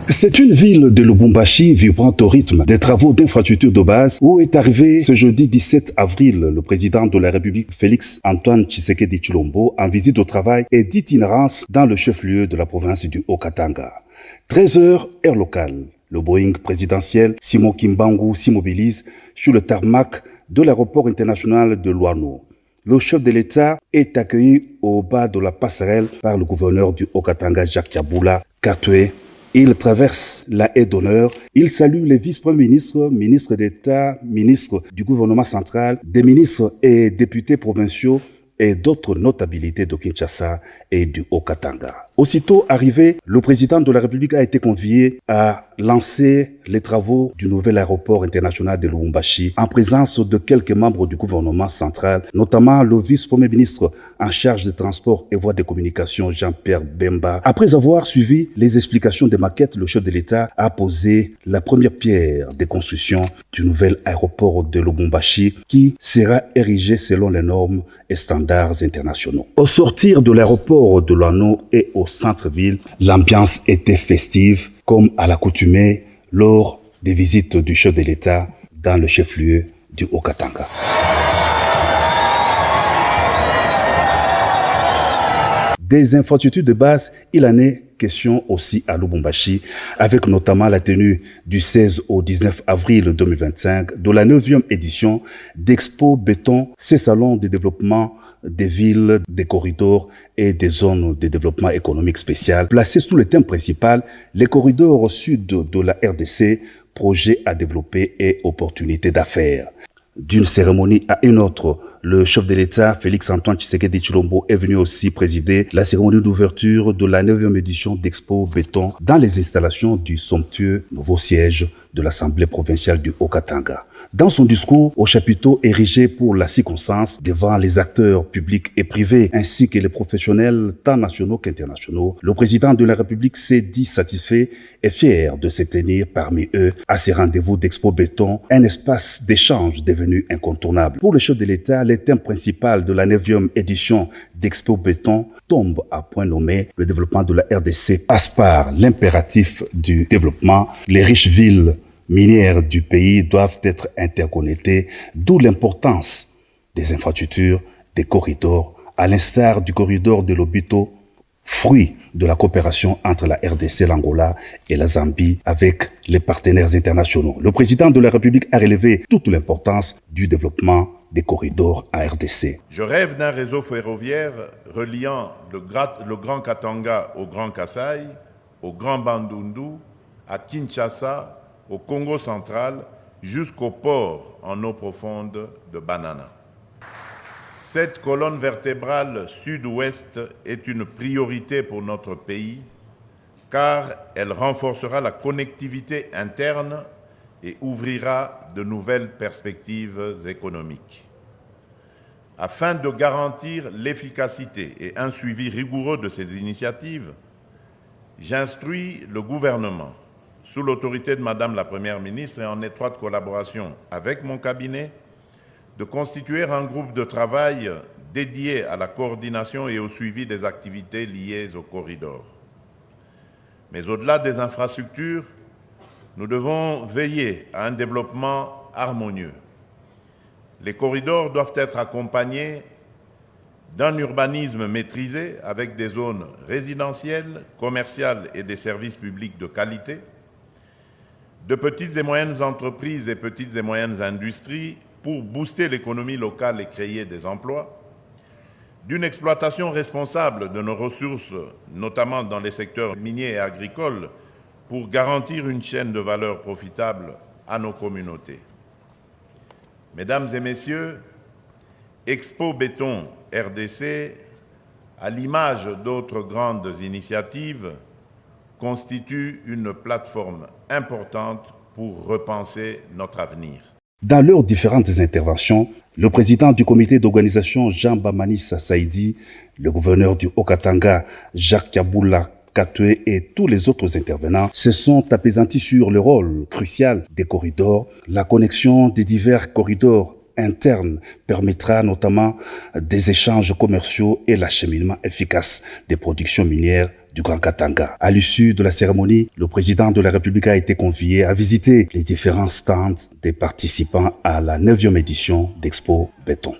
C'est une ville de Lubumbashi vibrante au rythme des travaux d'infrastructure de base où est arrivé ce jeudi 17 avril le président de la République Félix Antoine Tshisekedi Tshilombo en visite au travail et d'itinérance dans le chef-lieu de la province du Haut-Katanga. 13h, heure locale. Le Boeing présidentiel Simon Kimbangu s'immobilise sur le tarmac de l'aéroport international de Luano. Le chef de l'État est accueilli au bas de la passerelle par le gouverneur du Haut-Katanga, Jacques Yabula Katwe. Il traverse la haie d'honneur. Il salue les vice-premiers ministres, ministres d'État, ministres du gouvernement central, des ministres et députés provinciaux et d'autres notabilités de Kinshasa et du Haut-Katanga. Aussitôt arrivé, le président de la République a été convié à lancer les travaux du nouvel aéroport international de Lubumbashi en présence de quelques membres du gouvernement central, notamment le vice-premier ministre en charge des transports et voies de communication Jean-Pierre Bemba. Après avoir suivi les explications des maquettes, le chef de l'État a posé la première pierre de construction du nouvel aéroport de Lubumbashi qui sera érigé selon les normes et standards internationaux. Au sortir de l'aéroport de Luano et au centre-ville, l'ambiance était festive comme à l'accoutumée lors des visites du chef de l'État dans le chef-lieu du Haut-Katanga. Des infrastructures de base, il en est question aussi à Lubumbashi, avec notamment la tenue du 16 au 19 avril 2025 de la 9e édition d'Expo Béton, ces salons de développement des villes, des corridors et des zones de développement économique spécial, placés sous le thème principal, les corridors sud de la RDC, projets à développer et opportunités d'affaires. D'une cérémonie à une autre, le chef de l'État, Félix Antoine Tshisekedi Tshilombo, est venu aussi présider la cérémonie d'ouverture de la 9e édition d'Expo Béton dans les installations du somptueux nouveau siège de l'Assemblée provinciale du Haut-Katanga. Dans son discours au chapiteau érigé pour la circonstance devant les acteurs publics et privés ainsi que les professionnels tant nationaux qu'internationaux, le président de la République s'est dit satisfait et fier de se tenir parmi eux à ces rendez-vous d'Expo Béton, un espace d'échange devenu incontournable. Pour le chef de l'État, le thème principal de la 9e édition d'Expo Béton tombe à point nommé. Le développement de la RDC passe par l'impératif du développement. Les riches villes minières du pays doivent être interconnectées, d'où l'importance des infrastructures, des corridors, à l'instar du corridor de Lobito, fruit de la coopération entre la RDC, l'Angola et la Zambie avec les partenaires internationaux. Le président de la République a relevé toute l'importance du développement des corridors à RDC. Je rêve d'un réseau ferroviaire reliant le Grand Katanga au Grand Kasaï, au Grand Bandundu, à Kinshasa, au Congo central, jusqu'au port en eau profonde de Banana. Cette colonne vertébrale sud-ouest est une priorité pour notre pays car elle renforcera la connectivité interne et ouvrira de nouvelles perspectives économiques. Afin de garantir l'efficacité et un suivi rigoureux de ces initiatives, j'instruis le gouvernement, sous l'autorité de Madame la Première ministre et en étroite collaboration avec mon cabinet, de constituer un groupe de travail dédié à la coordination et au suivi des activités liées au corridor. Mais au-delà des infrastructures, nous devons veiller à un développement harmonieux. Les corridors doivent être accompagnés d'un urbanisme maîtrisé avec des zones résidentielles, commerciales et des services publics de qualité, de petites et moyennes entreprises et petites et moyennes industries pour booster l'économie locale et créer des emplois, d'une exploitation responsable de nos ressources, notamment dans les secteurs miniers et agricoles, pour garantir une chaîne de valeur profitable à nos communautés. Mesdames et messieurs, Expo Béton RDC, à l'image d'autres grandes initiatives, constitue une plateforme importante pour repenser notre avenir. Dans leurs différentes interventions, le président du comité d'organisation Jean Bamanissa Saïdi, le gouverneur du Haut-Katanga Jacques Yabula Katwe et tous les autres intervenants se sont apaisantis sur le rôle crucial des corridors. La connexion des divers corridors internes permettra notamment des échanges commerciaux et l'acheminement efficace des productions minières du Grand Katanga. À l'issue de la cérémonie, le président de la République a été convié à visiter les différents stands des participants à la 9e édition d'Expo Béton.